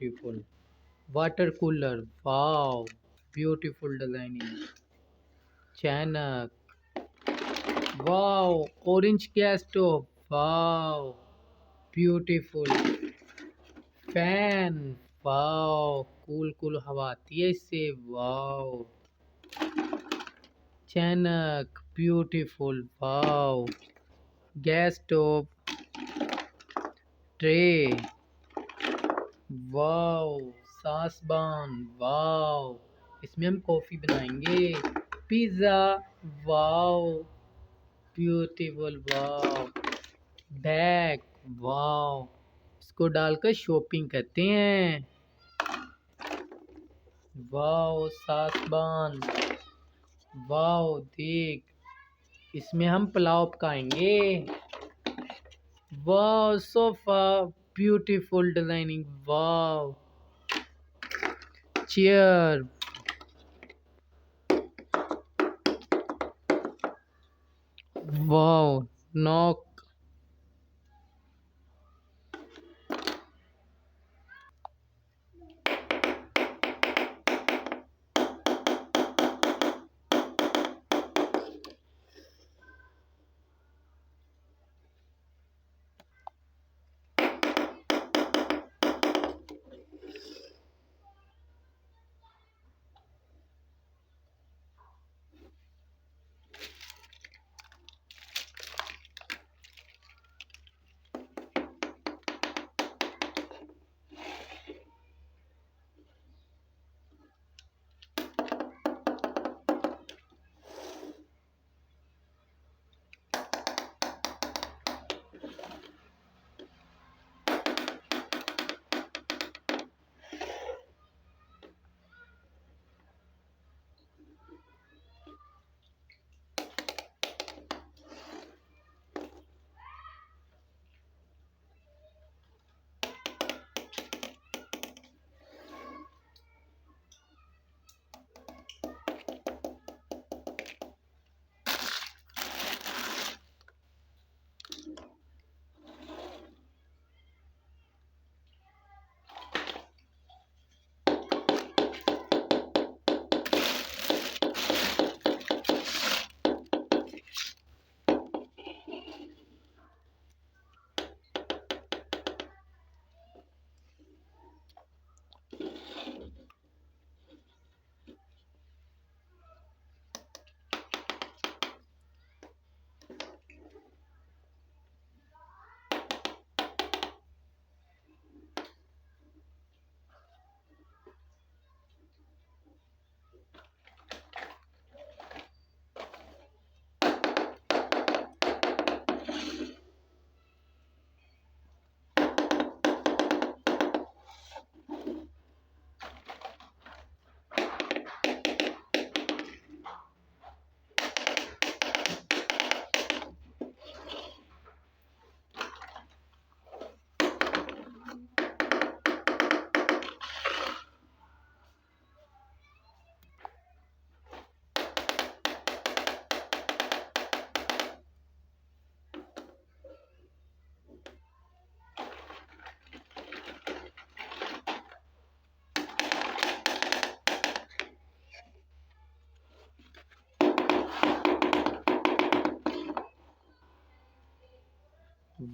beautiful. Water cooler, wow, beautiful designing. Chanak, wow, orange gas stove, wow, beautiful. Fan, wow, cool हवा आती है इससे, wow. Chanak, beautiful, wow. Gas stove, tray, wow. सासबान, wow. इसमें हम coffee बनाएंगे. Pizza, wow, beautiful, wow. Bag, wow. इसको डालकर shopping करते हैं. वाओ सासबान, वाओ देख, इसमें हम पुलाव पकाएंगे. Wow sofa, beautiful designing, wow. Chair, wow. Knock,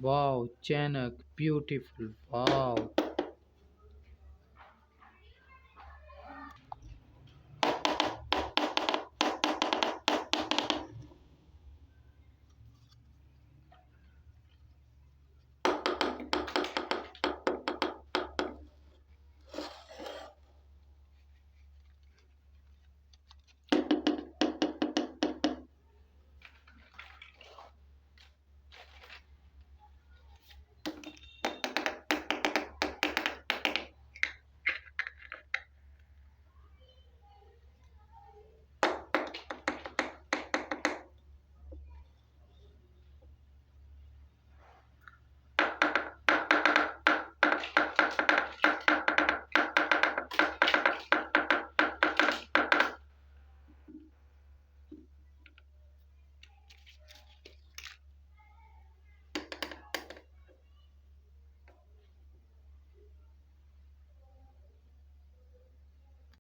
wow. चैनक, ब्यूटीफुल, वाओ.